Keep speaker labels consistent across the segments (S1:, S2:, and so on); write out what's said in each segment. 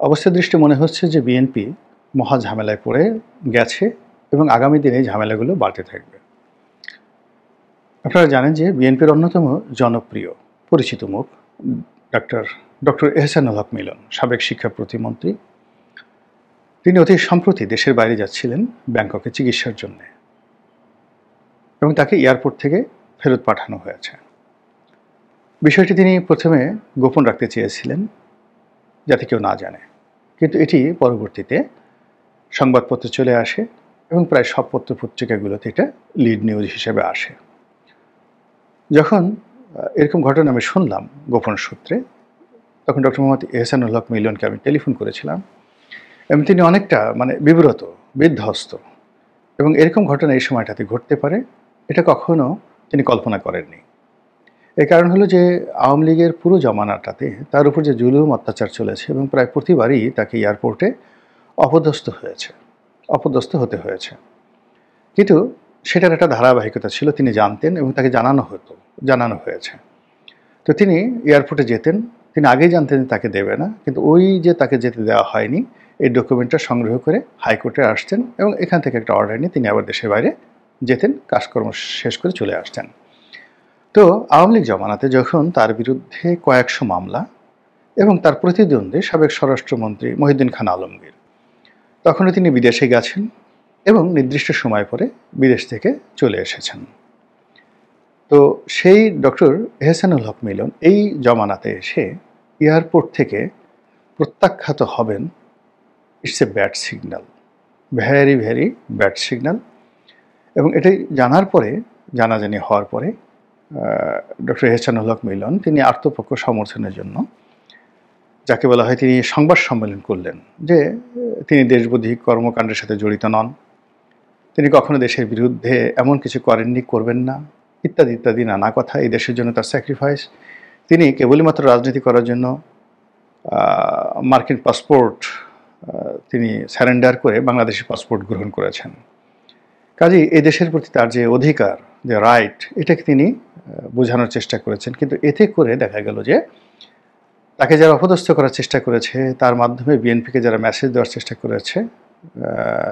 S1: অবস্থা দৃষ্টে মনে হচ্ছে যে বিএনপি মহা ঝামেলায় পড়ে গেছে এবং আগামী দিনে এই ঝামেলাগুলো বাড়তে থাকবে। আপনারা জানেন যে বিএনপির অন্যতম জনপ্রিয় পরিচিত মুখ ডক্টর এহসানুল হক মিলন, সাবেক শিক্ষা প্রতিমন্ত্রী। তিনি অতি সম্প্রতি দেশের বাইরে যাচ্ছিলেন ব্যাংককে চিকিৎসার জন্য এবং তাকে এয়ারপোর্ট থেকে ফেরত পাঠানো হয়েছে। বিষয়টি তিনি প্রথমে গোপন রাখতে চেয়েছিলেন যাতে কেউ না জানে, কিন্তু এটি পরবর্তীতে সংবাদপত্রে চলে আসে এবং প্রায় সব পত্রপত্রিকাগুলোতে এটা লিড নিউজ হিসেবে আসে। যখন এরকম ঘটনা আমি শুনলাম গোপন সূত্রে, তখন ডক্টর মোহাম্মদ এহসানুল হক মিলনকে আমি টেলিফোন করেছিলাম এবং তিনি অনেকটা বিব্রত, বিধ্বস্ত এবং এরকম ঘটনা এই সময়টাতে ঘটতে পারে এটা কখনো তিনি কল্পনা করেননি। এর কারণ হলো যে আওয়ামী লীগের পুরো জমানাটাতে তার উপর যে জুলুম অত্যাচার চলেছে এবং প্রায় প্রতিবারই তাকে এয়ারপোর্টে অপদস্থ হতে হয়েছে। কিন্তু সেটার একটা ধারাবাহিকতা ছিল, তিনি জানতেন এবং তাকে জানানো হয়েছে। তো তিনি এয়ারপোর্টে যেতেন, তিনি আগেই জানতেন তাকে দেবে না, কিন্তু ওই যে তাকে যেতে দেওয়া হয়নি এই ডকুমেন্টটা সংগ্রহ করে হাইকোর্টে আসতেন এবং এখান থেকে একটা অর্ডার নিয়ে তিনি আবার দেশের বাইরে যেতেন, কাজকর্ম শেষ করে চলে আসতেন। তো আওয়ামী লীগ জমানাতে যখন তার বিরুদ্ধে কয়েকশো মামলা এবং তার প্রতিদ্বন্দ্বী সাবেক স্বরাষ্ট্রমন্ত্রী মহিউদ্দিন খান আলমগীর, তখনও তিনি বিদেশে গেছেন এবং নির্দিষ্ট সময় পরে বিদেশ থেকে চলে এসেছেন। তো সেই ডক্টর এহসানুল হক মিলন এই জমানাতে এসে এয়ারপোর্ট থেকে প্রত্যাখ্যাত হবেন, it's a bad signal, very very bad signal. এবং এটাই জানাজানি হওয়ার পরে ডক্টর এহসানুল হক মিলন তিনি আত্মপক্ষ সমর্থনের জন্য, যাকে বলা হয়, তিনি সংবাদ সম্মেলন করলেন যে তিনি দেশবিরোধী কর্মকাণ্ডের সাথে জড়িত নন, তিনি কখনো দেশের বিরুদ্ধে এমন কিছু করেননি, করবেন না, ইত্যাদি ইত্যাদি নানা কথা। এই দেশের জন্য তার স্যাক্রিফাইস, তিনি কেবলমাত্র রাজনীতি করার জন্য মার্কিন পাসপোর্ট তিনি স্যারেন্ডার করে বাংলাদেশি পাসপোর্ট গ্রহণ করেছেন। কাজেই এই দেশের প্রতি তার যে অধিকার, যে রাইট, এটাকে তিনি বোঝানোর চেষ্টা করেছেন। কিন্তু এতে করে দেখা গেল যে তাকে যারা অপদস্থ করার চেষ্টা করেছে, তার মাধ্যমে বিএনপিকে যারা মেসেজ দেওয়ার চেষ্টা করেছে,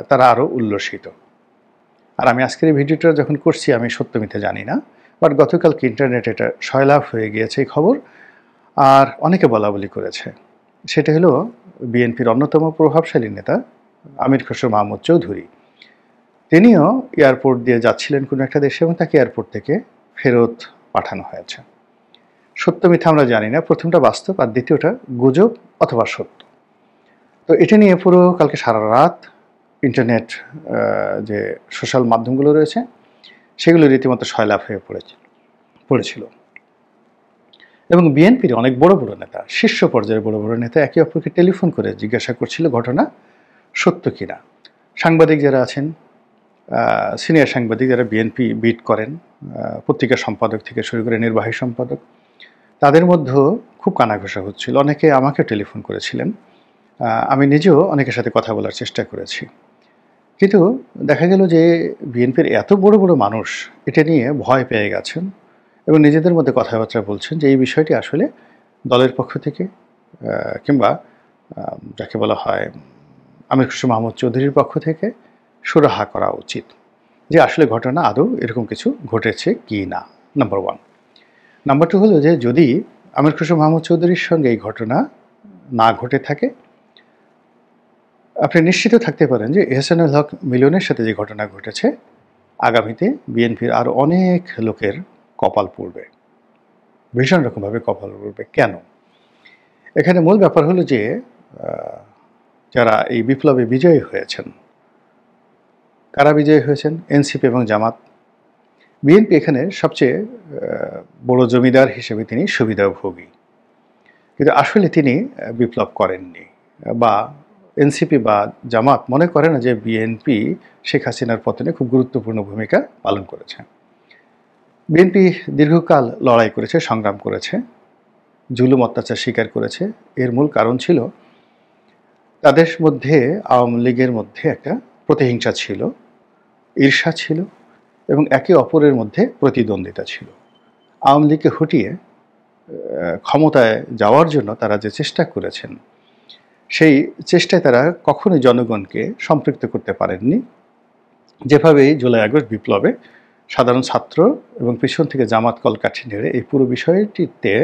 S1: তারা আরও উল্লসিত। আর আমি আজকের এই ভিডিওটা যখন করছি আমি সত্য মিথ্যা জানি না, বাট গতকালকে ইন্টারনেটে এটা সয়লাভ হয়ে গিয়েছে এই খবর, আর অনেকে বলাবলি করেছে। সেটা হলো বিএনপির অন্যতম প্রভাবশালী নেতা আমির খসরু মাহমুদ চৌধুরী, তিনিও এয়ারপোর্ট দিয়ে যাচ্ছিলেন কোনো একটা দেশে এবং তাকে এয়ারপোর্ট থেকে ফেরত পাঠানো হয়েছে। সত্য মিথ্যা আমরা জানি না, প্রথমটা বাস্তব আর দ্বিতীয়টা গুজব অথবা সত্য। তো এটা নিয়ে পুরো কালকে সারা রাত ইন্টারনেট যে সোশ্যাল মাধ্যমগুলো রয়েছে সেগুলো রীতিমতো সয়লাভ হয়ে পড়েছিল এবং বিএনপির অনেক বড় বড় নেতা, শীর্ষ পর্যায়ের বড় বড় নেতা একে অপরকে টেলিফোন করে জিজ্ঞাসা করছিল ঘটনা সত্য কিনা। সাংবাদিক যারা আছেন, সিনিয়র সাংবাদিক যারা বিএনপি বিট করেন, পত্রিকা সম্পাদক থেকে শুরু করে নির্বাহী সম্পাদক, তাদের মধ্যেও খুব কানাঘষা হচ্ছিল। অনেকে আমাকে টেলিফোন করেছিলেন, আমি নিজেও অনেকের সাথে কথা বলার চেষ্টা করেছি। কিন্তু দেখা গেল যে বিএনপির এত বড় বড় মানুষ এটা নিয়ে ভয় পেয়ে গেছেন এবং নিজেদের মধ্যে কথাবার্তা বলছেন যে এই বিষয়টি আসলে দলের পক্ষ থেকে কিংবা যাকে বলা হয় আমির খসরু মাহমুদ চৌধুরীর পক্ষ থেকে সুরাহা করা উচিত যে আসলে ঘটনা আদৌ এরকম কিছু ঘটেছে কি না, নাম্বার ওয়ান। নাম্বার টু হলো যে যদি আমির খসরু মাহমুদ চৌধুরীর সঙ্গে এই ঘটনা না ঘটে থাকে, আপনি নিশ্চিত থাকতে পারেন যে এহসানুল হক মিলনের সাথে যে ঘটনা ঘটেছে আগামীতে বিএনপির আরও অনেক লোকের কপাল পড়বে, ভীষণ রকমভাবে কপাল পড়বে। কেন? এখানে মূল ব্যাপার হলো যে যারা এই বিপ্লবে বিজয়ী হয়েছেন, কারা বিজয়ী হয়েছেন? এনসিপি এবং জামাত। বিএনপি এখানে সবচেয়ে বড় জমিদার হিসেবে তিনি সুবিধাভোগী, কিন্তু আসলে তিনি বিপ্লব করেননি, বা এনসিপি বা জামাত মনে করে না যে বিএনপি শেখ হাসিনার পতনে খুব গুরুত্বপূর্ণ ভূমিকা পালন করেছে। বিএনপি দীর্ঘকাল লড়াই করেছে, সংগ্রাম করেছে, জুলুম অত্যাচার স্বীকার করেছে। এর মূল কারণ ছিল তাদের মধ্যে, আওয়ামী লীগের মধ্যে একটা প্রতিহিংসা ছিল, ঈর্ষা ছিল এবং একে অপরের মধ্যে প্রতিদ্বন্দ্বিতা ছিল। আওয়ামী লীগকে হটিয়ে ক্ষমতায় যাওয়ার জন্য তারা যে চেষ্টা করেছেন সেই চেষ্টায় তারা কখনোই জনগণকে সম্পৃক্ত করতে পারেননি, যেভাবে জুলাই আগস্ট বিপ্লবে সাধারণ ছাত্র এবং পিছন থেকে জামাত কলকাঠি নেড়ে এই পুরো বিষয়টিতে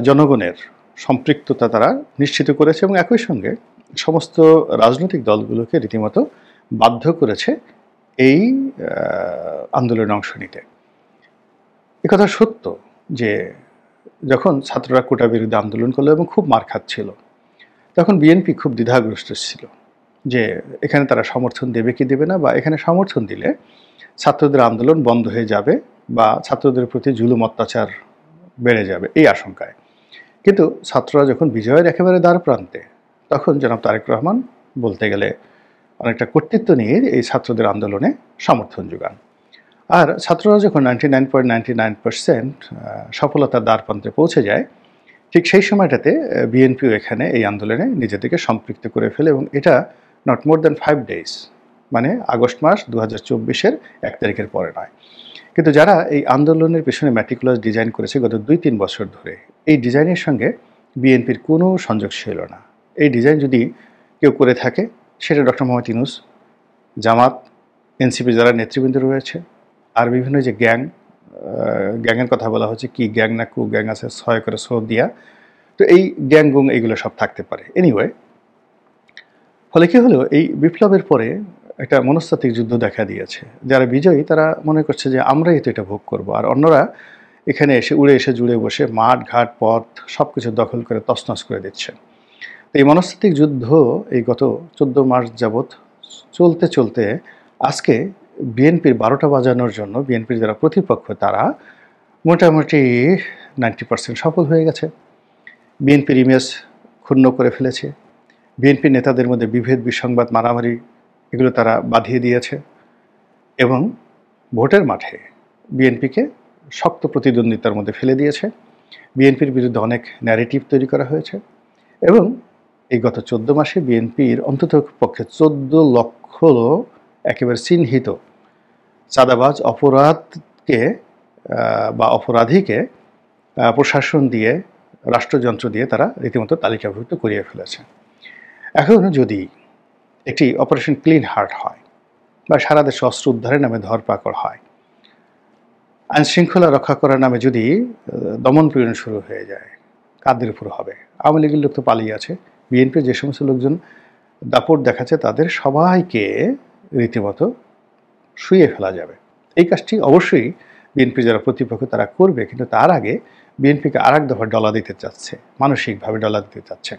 S1: জনগণের সম্পৃক্ততা তারা নিশ্চিত করেছে এবং একই সঙ্গে সমস্ত রাজনৈতিক দলগুলোকে রীতিমতো বাধ্য করেছে এই আন্দোলনে অংশ নিতে। একথা সত্য যে যখন ছাত্ররা কোটা বিরুদ্ধে আন্দোলন করলো এবং খুব মার খাচ্ছিল, তখন বিএনপি খুব দ্বিধাগ্রস্ত ছিল যে এখানে তারা সমর্থন দেবে কি দেবে না, বা এখানে সমর্থন দিলে ছাত্রদের আন্দোলন বন্ধ হয়ে যাবে বা ছাত্রদের প্রতি জুলুম অত্যাচার বেড়ে যাবে এই আশঙ্কায়। কিন্তু ছাত্ররা যখন বিজয়ের একেবারে দ্বার প্রান্তে, তখন জনাব তারেক রহমান বলতে গেলে অনেকটা কর্তৃত্ব নিয়ে এই ছাত্রদের আন্দোলনে সমর্থন যোগান। আর ছাত্ররা যখন 99.99% সফলতার দ্বার প্রান্তে পৌঁছে যায়, ঠিক সেই সময়টাতে বিএনপিও এখানে এই আন্দোলনে নিজেদেরকে সম্পৃক্ত করে ফেলে এবং এটা নট মোর দ্যান 5 days, মানে আগস্ট মাস 2024-এর 1 তারিখের পরে নয়। কিন্তু যারা এই আন্দোলনের পেছনে ম্যাটিকুলাস ডিজাইন করেছে গত 2-3 বছর ধরে, এই ডিজাইনের সঙ্গে বিএনপির কোনো সংযোগ ছিল না। এই ডিজাইন যদি কেউ করে থাকে সেটা ডক্টর মোহাম্মদ ইউনূস, জামাত, এনসিপি যারা নেতৃবৃন্দ রয়েছে, আর বিভিন্ন যে গ্যাংয়ের কথা বলা হচ্ছে, কি গ্যাং না কু গ্যাং আছে, 6 করে দিয়া, তো এই গ্যাং গুং এইগুলো সব থাকতে পারে। এনিওয়ে, ফলে কি হলো, এই বিপ্লবের পরে একটা মনস্তাত্ত্বিক যুদ্ধ দেখা দিয়েছে। যারা বিজয়ী তারা মনে করছে যে আমরাই তো এটা ভোগ করব, আর অন্যরা এখানে এসে উড়ে এসে জুড়ে বসে মাঠ ঘাট পথ সব কিছু দখল করে তছনছ করে দিচ্ছে। তো এই মনস্তাত্ত্বিক যুদ্ধ এই গত 14 মাস যাবৎ চলতে চলতে আজকে বিএনপির 12টা বাজানোর জন্য বিএনপির যারা প্রতিপক্ষ তারা মোটামুটি 90% সফল হয়ে গেছে। বিএনপির ইমেজ ক্ষুণ্ণ করে ফেলেছে। বিএনপি নেতাদের মধ্যে বিভেদ, বিসংবাদ, মারামারি এগুলো তারা বাঁধিয়ে দিয়েছে এবং ভোটের মাঠে বিএনপিকে শক্ত প্রতিদ্বন্দ্বিতার মধ্যে ফেলে দিয়েছে। বিএনপির বিরুদ্ধে অনেক ন্যারেটিভ তৈরি করা হয়েছে এবং এই গত 14 মাসে বিএনপির অন্তত পক্ষে 14 লক্ষ একেবারে চিহ্নিত চাঁদাবাজ অপরাধকে বা অপরাধীকে প্রশাসন দিয়ে, রাষ্ট্রযন্ত্র দিয়ে তারা রীতিমতো তালিকাভুক্ত করিয়ে ফেলেছে। এখন যদি একটি অপারেশন ক্লিন হার্ট হয় বা সারা দেশে অস্ত্র উদ্ধারের নামে ধরপাকড় হয়, আইন শৃঙ্খলা রক্ষা করার নামে যদি দমন পীড়ন শুরু হয়ে যায়, কাদের উপর হবে? আওয়ামী লীগের লোক তো পালিয়ে আছে। বিএনপির যে সমস্ত লোকজন দাপট দেখাচ্ছে তাদের সবাইকে রীতিমতো শুইয়ে ফেলা যাবে। এই কাজটি অবশ্যই বিএনপির যারা প্রতিপক্ষ তারা করবে, কিন্তু তার আগে বিএনপিকে আর এক দফা ডলা দিতে চাচ্ছে, মানসিকভাবে ডলা দিতে চাচ্ছে।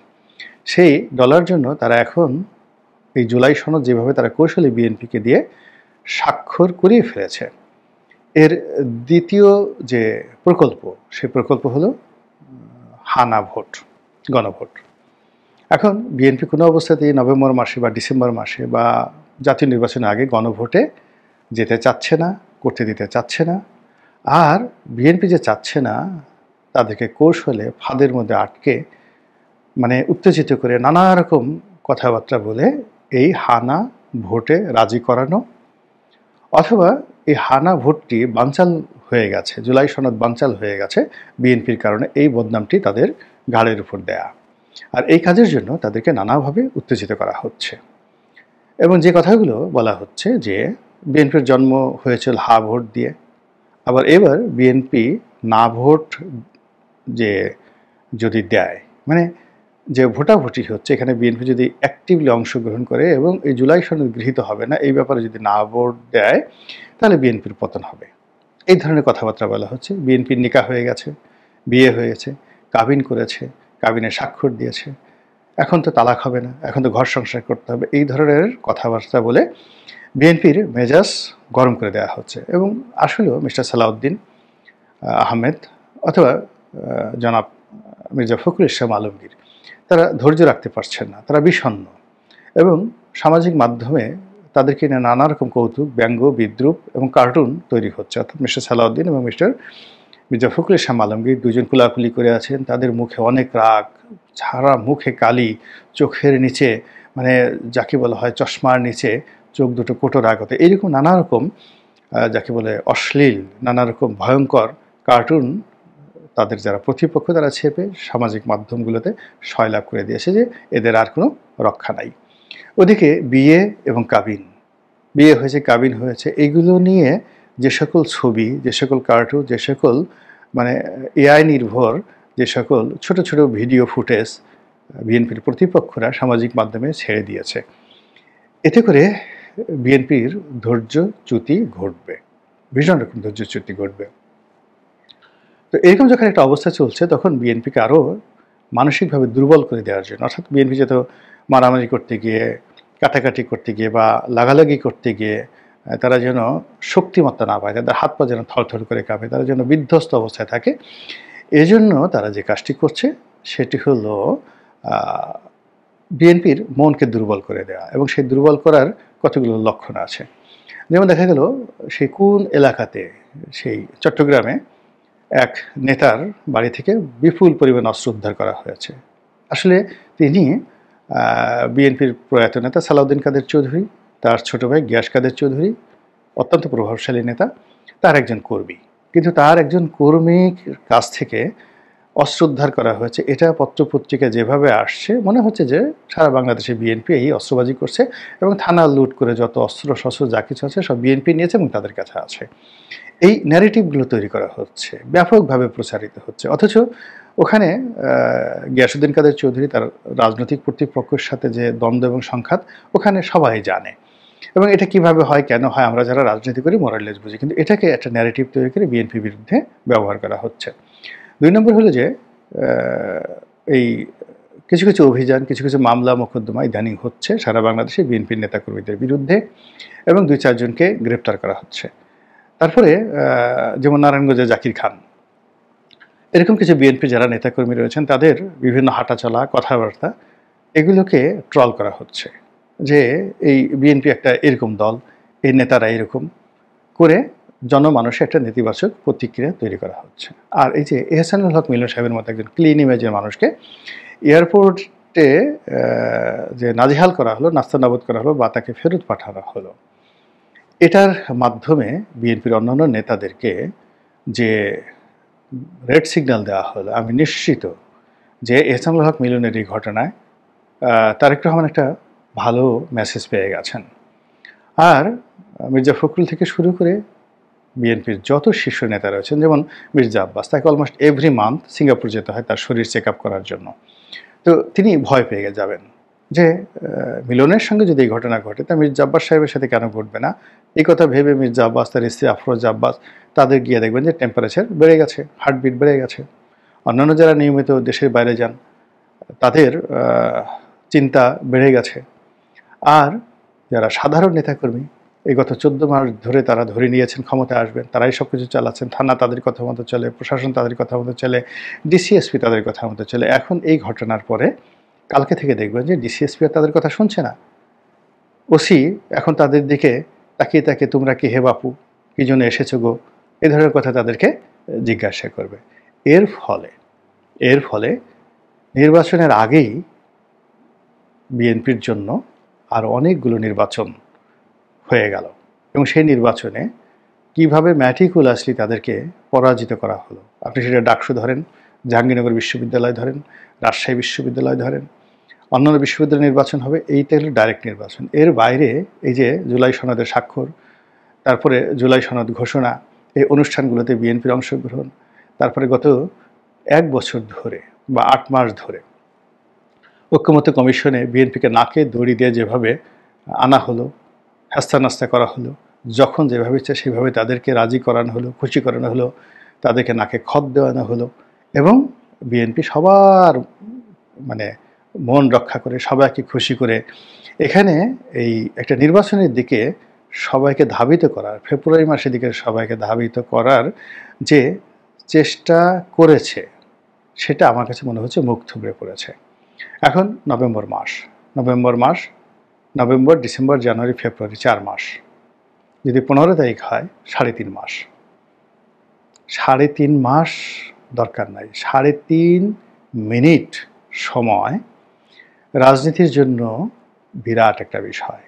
S1: সেই ডলার জন্য তারা এখন এই জুলাই সনদ যেভাবে তারা কৌশলী বিএনপিকে দিয়ে স্বাক্ষর করিয়ে ফেলেছে, এর দ্বিতীয় যে প্রকল্প, সেই প্রকল্প হলো হানা ভোট, গণভোট। এখন বিএনপি কোনো অবস্থাতেই নভেম্বর মাসে বা ডিসেম্বর মাসে বা জাতীয় নির্বাচনের আগে গণভোটে যেতে চাচ্ছে না, করতে দিতে চাচ্ছে না। আর বিএনপি যে চাচ্ছে না, তাদেরকে কৌশলে ফাঁদের মধ্যে আটকে, মানে উত্তেজিত করে নানা রকম কথাবার্তা বলে এই হানা ভোটে রাজি করানো, অথবা এই হানা ভোটটি বানচাল হয়ে গেছে, জুলাই সনদ বানচাল হয়ে গেছে বিএনপির কারণে, এই বদনামটি তাদের ঘাড়ের উপর দেয়া। আর এই কাজের জন্য তাদেরকে নানাভাবে উত্তেজিত করা হচ্ছে এবং যে কথাগুলো বলা হচ্ছে যে বিএনপির জন্ম হয়েছিল হা ভোট দিয়ে, আবার এবার বিএনপি না ভোট যে যদি দেয়, মানে যে ভোটাভুটি হচ্ছে, এখানে বিএনপি যদি অ্যাক্টিভলি অংশগ্রহণ করে এবং এই জুলাই সনদ গৃহীত হবে না এই ব্যাপারে যদি না ভোট দেয়, তাহলে বিএনপির পতন হবে। এই ধরনের কথাবার্তা বলা হচ্ছে। বিএনপির নিকাহ হয়ে গেছে, বিয়ে হয়েছে, কাবিন করেছে, কাবিনে স্বাক্ষর দিয়েছে, এখন তো তালাক হবে না, এখন তো ঘর সংসার করতে হবে, এই ধরনের কথাবার্তা বলে বিএনপির মেজাজ গরম করে দেওয়া হচ্ছে। এবং আসলেও মিস্টার সালাউদ্দিন আহমেদ অথবা জনাব মির্জা ফখরুল ইসলাম আলমগীর তারা ধৈর্য রাখতে পারছেন না, তারা বিষণ্ণ এবং সামাজিক মাধ্যমে তাদেরকে নিয়ে নানা রকম কৌতুক, ব্যঙ্গ, বিদ্রুপ এবং কার্টুন তৈরি হচ্ছে। অর্থাৎ মিস্টার সালাউদ্দিন এবং মিস্টার মির্জা ফখরুল ইসলাম আলমগীর দুজন কুলাকুলি করে আছেন, তাদের মুখে অনেক রাগ, সারা মুখে কালি, চোখের নিচে মানে যাকে বলা হয় চশমার নিচে চোখ দুটো কোটো রাগ হতে, এইরকম নানা রকম যাকে বলে অশ্লীল, নানা রকম ভয়ঙ্কর কার্টুন তাদের যারা প্রতিপক্ষ তারা ছেপে সামাজিক মাধ্যমগুলোতে সয়লাভ করে দিয়েছে যে এদের আর কোনো রক্ষা নাই। ওদিকে বিয়ে এবং কাবিন, বিয়ে হয়েছে কাবিন হয়েছে, এগুলো নিয়ে যে সকল ছবি, যে সকল কার্টুন, যে সকল মানে এআই নির্ভর যে সকল ছোট ছোট ভিডিও ফুটেজ বিএনপির প্রতিপক্ষরা সামাজিক মাধ্যমে ছেড়ে দিয়েছে, এতে করে বিএনপির ধৈর্যচ্যুতি ঘটবে, ভীষণ রকম ধৈর্যচ্যুতি ঘটবে। তো এরকম যখন একটা অবস্থা চলছে তখন বিএনপিকে আরও মানসিকভাবে দুর্বল করে দেওয়ার জন্য, অর্থাৎ বিএনপি যত মারামারি করতে গিয়ে, কাটাকাটি করতে গিয়ে বা লাগালাগি করতে গিয়ে তারা যেন শক্তিমত্তা না পায়, তাদের হাত পা যেন থরথর করে কাঁপে, তারা যেন বিধ্বস্ত অবস্থায় থাকে, এজন্য তারা যে কাজটি করছে সেটি হলো বিএনপির মনকে দুর্বল করে দেওয়া। এবং সেই দুর্বল করার কতগুলো লক্ষণ আছে। যেমন দেখা গেল সেই কোন এলাকাতে, সেই চট্টগ্রামে এক নেতার বাড়ি থেকে বিপুল পরিমাণ অস্ত্র উদ্ধার করা হয়েছে। আসলে তিনি বিএনপির প্রয়াত নেতা সালাউদ্দিন কাদের চৌধুরী, তার ছোট ভাই গিয়াস কাদের চৌধুরী, অত্যন্ত প্রভাবশালী নেতা, তার একজন কর্মী। কিন্তু তার একজন কর্মীর কাছ থেকে অস্ত্র উদ্ধার করা হয়েছে, এটা পত্রপত্রিকা যেভাবে আসছে মনে হচ্ছে যে সারা বাংলাদেশে বিএনপি এই অস্ত্রবাজি করছে এবং থানা লুট করে যত অস্ত্র শস্ত্র যা কিছু আছে সব বিএনপি নিয়েছে এবং তাদের কাছে আছে। এই ন্যারেটিভগুলো তৈরি করা হচ্ছে, ব্যাপকভাবে প্রচারিত হচ্ছে। অথচ ওখানে গিয়াসউদ্দিন কাদের চৌধুরী তার রাজনৈতিক প্রতিপক্ষের সাথে যে দ্বন্দ্ব এবং সংঘাত ওখানে সবাই জানে, এবং এটা কিভাবে হয়, কেন হয়, আমরা যারা রাজনীতি করি মোরালেস বুঝি, কিন্তু এটাকে একটা ন্যারেটিভ তৈরি করে বিএনপির বিরুদ্ধে ব্যবহার করা হচ্ছে। 2 নম্বর হলো যে এই কিছু কিছু অভিযান, কিছু কিছু মামলা মোকদ্দমা ইদানিং হচ্ছে সারা বাংলাদেশে বিএনপির নেতাকর্মীদের বিরুদ্ধে এবং 2-4 জনকে গ্রেপ্তার করা হচ্ছে। তারপরে যেমন নারায়ণগঞ্জে জাকির খান, এরকম কিছু বিএনপি যারা নেতাকর্মী রয়েছেন তাদের বিভিন্ন হাঁটাচলা, কথাবার্তা, এগুলোকে ট্রল করা হচ্ছে যে এই বিএনপি একটা এরকম দল, এই নেতারা এরকম করে জনমানসে একটা নেতিবাচক প্রতিক্রিয়া তৈরি করা হচ্ছে। আর এই যে এহসানুল হক মিলন সাহেবের মতো একজন ক্লিন ইমেজের মানুষকে এয়ারপোর্টে যে নাজেহাল করা হলো, নাস্তানাবুদ করা হলো বা তাকে ফেরত পাঠানো হলো, এটার মাধ্যমে বিএনপির অন্যান্য নেতাদেরকে যে রেড সিগন্যাল দেওয়া হলো, আমি নিশ্চিত যে এহসানুল হক মিলনের এই ঘটনায় তারেক রহমান একটা ভালো মেসেজ পেয়ে গেছেন। আর মির্জা ফখরুল থেকে শুরু করে বিএনপির যত শীর্ষ নেতা রয়েছেন, যেমন মির্জা আব্বাস, তাকে অলমোস্ট এভরি মান্থ সিঙ্গাপুর যেতে হয় তার শরীর চেক আপ করার জন্য। তো তিনি ভয় পেয়ে যাবেন যে মিলনের সঙ্গে যদি এই ঘটনা ঘটে তা মির্জা আব্বাস সাহেবের সাথে কেন ঘটবে না, এই কথা ভেবে মির্জা আব্বাস, তার স্ত্রী আফরোজা আব্বাস, তাদের গিয়ে দেখবেন যে টেম্পারেচার বেড়ে গেছে, হার্টবিট বেড়ে গেছে। অন্যান্য যারা নিয়মিত দেশের বাইরে যান তাদের চিন্তা বেড়ে গেছে। আর যারা সাধারণ নেতাকর্মী, এই গত 14 মাস ধরে তারা ধরে নিয়েছেন ক্ষমতায় আসবেন, তারাই সব কিছু চালাচ্ছেন, থানা তাদের কথা মতো চলে, প্রশাসন তাদের কথা মতো চলে, ডিসিএসপি তাদের কথা মতো চলে। এখন এই ঘটনার পরে কালকে থেকে দেখবেন যে ডিসিএসপি আর তাদের কথা শুনছে না, ওসি এখন তাদের দিকে তাকিয়ে তাকিয়ে তোমরা কি হে বাপু, কী জন্য এসেছো গো, এই ধরনের কথা তাদেরকে জিজ্ঞাসা করবে। এর ফলে নির্বাচনের আগেই বিএনপির জন্য আর অনেকগুলো নির্বাচন হয়ে গেল, এবং সেই নির্বাচনে কিভাবে ম্যাটিকুলাসলি তাদেরকে পরাজিত করা হলো। আপনি সেটা ডাকসু ধরেন, জাহাঙ্গীরনগর বিশ্ববিদ্যালয় ধরেন, রাজশাহী বিশ্ববিদ্যালয় ধরেন, অন্যান্য বিশ্ববিদ্যালয় নির্বাচন হবে, এইটা হলো ডাইরেক্ট নির্বাচন। এর বাইরে এই যে জুলাই সনদের স্বাক্ষর, তারপরে জুলাই সনদ ঘোষণা, এই অনুষ্ঠানগুলোতে বিএনপির অংশগ্রহণ, তারপরে গত 1 বছর ধরে বা 8 মাস ধরে ঐক্যমত্য কমিশনে বিএনপিকে নাকে দড়ি দিয়ে যেভাবে আনা হলো, হাস্তা নাস্তা করা হলো, যখন যেভাবে ইচ্ছে সেভাবে তাদেরকে রাজি করানো হলো, খুশি করানো হলো, তাদেরকে নাকে খত দেওয়ানো হলো, এবং বিএনপি সবার মানে মন রক্ষা করে, সবাইকে খুশি করে এখানে এই একটা নির্বাচনের দিকে সবাইকে ধাবিত করার, ফেব্রুয়ারি মাসের দিকে সবাইকে ধাবিত করার যে চেষ্টা করেছে, সেটা আমার কাছে মনে হচ্ছে মুখ থুবড়ে পড়েছে। এখন নভেম্বর, ডিসেম্বর, জানুয়ারি, ফেব্রুয়ারি, 4 মাস। যদি 15 তারিখ হয় 3.5 মাস। 3.5 মাস দরকার নাই, 3.5 মিনিট সময় রাজনীতির জন্য বিরাট একটা বিষয়।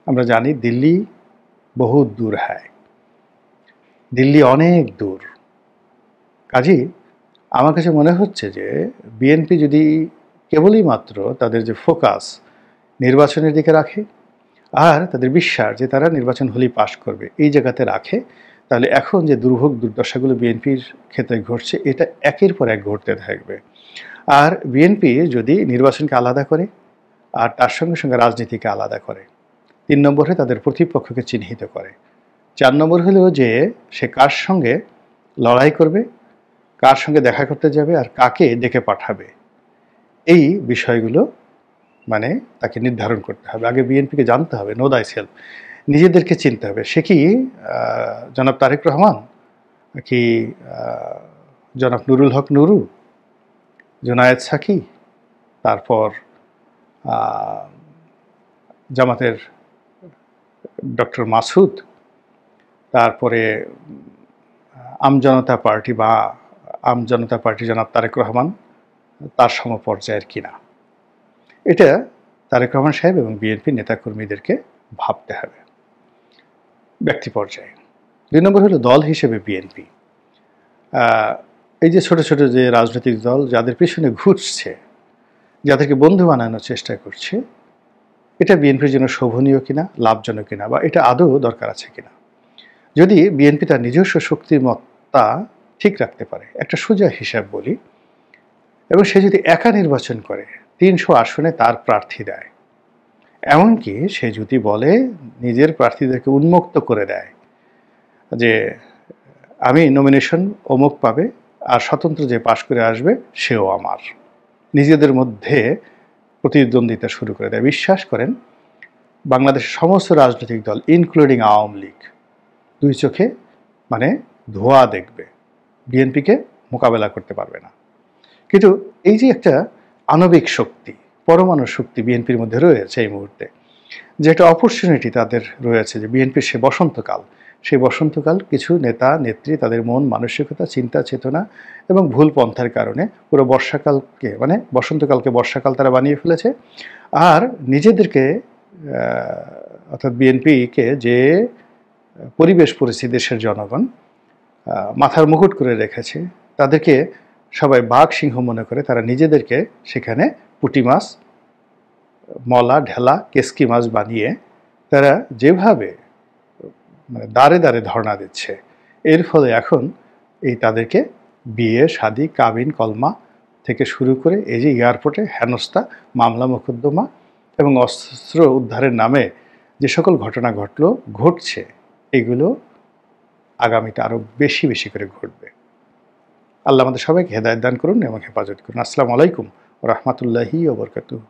S1: আমরা জানি দিল্লি বহুত দূর হয়, দিল্লি অনেক দূর, কাজেই আমার কাছে মনে হচ্ছে যে বিএনপি যদি কেবলই মাত্র তাদের যে ফোকাস নির্বাচনের দিকে রাখে আর তাদের বিশ্বাস যে তারা নির্বাচন হলেই পাশ করবে এই জায়গাতে রাখে, তাহলে এখন যে দুর্ভোগ দুর্দশাগুলো বিএনপির ক্ষেত্রে ঘটছে এটা একের পর এক ঘটতে থাকবে। আর বিএনপি যদি নির্বাচনকে আলাদা করে আর তার সঙ্গে সঙ্গে রাজনীতিকে আলাদা করে, ৩ নম্বরে তাদের প্রতিপক্ষকে চিহ্নিত করে, ৪ নম্বর হলেও যে সে কার সঙ্গে লড়াই করবে, কার সঙ্গে দেখা করতে যাবে আর কাকে ডেকে পাঠাবে, এই বিষয়গুলো মানে তাকে নির্ধারণ করতে হবে। আগে বিএনপিকে জানতে হবে, নো দাই সেলফ, নিজেদেরকে চিনতে হবে। সে কি জনাব তারেক রহমান, কি জনাব নুরুল হক নুরু, জুনায়েদ সাকি, তারপর জামাতের ডক্টর মাসুদ, তারপরে আমজনতা পার্টি বা আমজনতা পার্টি জনাব তারেক রহমান, তার সমপর্যায়ের কিনা, এটা তারেক রহমান সাহেব এবং বিএনপি নেতাকর্মীদেরকে ভাবতে হবে ব্যক্তি পর্যায়ে। ২ নম্বর হলো দল হিসেবে বিএনপি, এই যে ছোট ছোট যে রাজনৈতিক দল যাদের পেছনে ঘুরছে, যাদেরকে বন্ধু বানানোর চেষ্টা করছে, এটা বিএনপির জন্য শোভনীয় কিনা, লাভজনক কিনা, বা এটা আদৌ দরকার আছে কিনা। যদি বিএনপি তার নিজস্ব শক্তিমত্তা ঠিক রাখতে পারে, একটা সোজা হিসাব বলি, এবং সে যদি একা নির্বাচন করে ৩০০ আসনে তার প্রার্থী দেয়, এমনকি সে যদি বলে নিজের প্রার্থীদেরকে উন্মুক্ত করে দেয় যে আমি নমিনেশন অমুক পাবে আর স্বতন্ত্র যে পাশ করে আসবে সেও আমার, নিজেদের মধ্যে প্রতিদ্বন্দ্বিতা শুরু করে দেয়, বিশ্বাস করেন বাংলাদেশের সমস্ত রাজনৈতিক দল ইনক্লুডিং আওয়ামী লীগ ২ চোখে মানে ধোঁয়া দেখবে, বিএনপিকে মোকাবেলা করতে পারবে না। কিন্তু এই যে একটা আণবিক শক্তি, পরমাণু শক্তি বিএনপির মধ্যে রয়েছে এই মুহূর্তে, যে একটা অপরচুনিটি তাদের রয়েছে, যে বিএনপির সে বসন্তকাল, সেই বসন্তকাল কিছু নেতা নেত্রী তাদের মন মানসিকতা চিন্তা চেতনা এবং ভুল পন্থার কারণে পুরো বর্ষাকালকে মানে বসন্তকালকে বর্ষাকাল তারা বানিয়ে ফেলেছে। আর নিজেদেরকে অর্থাৎ বিএনপিকে যে পরিবেশ পরিস্থিতি দেশের জনগণ মাথার মুকুট করে রেখেছে, তাদেরকে সবাই বাঘ সিংহ মনে করে, তারা নিজেদেরকে সেখানে পুঁটি মাছ, মলা ঢেলা কেসকি মাছ বানিয়ে তারা যেভাবে মানে দাঁড়ে দাঁড়ে ধর্ণা দিচ্ছে, এর ফলে এখন এই তাদেরকে বিয়ে শাদী কাবিন কলমা থেকে শুরু করে এই যে এয়ারপোর্টে হেনস্থা মামলা মোকদ্দমা এবং অস্ত্র উদ্ধারের নামে যে সকল ঘটনা ঘটছে, এগুলো আগামীতে আরও বেশি বেশি করে ঘটবে। আল্লাহ আমাদের সবাইকে হেদায়েত দান করুন এবং হেফাজত করুন। আসসালামু আলাইকুম ওয়া রাহমাতুল্লাহি ওয়া বারাকাতুহু।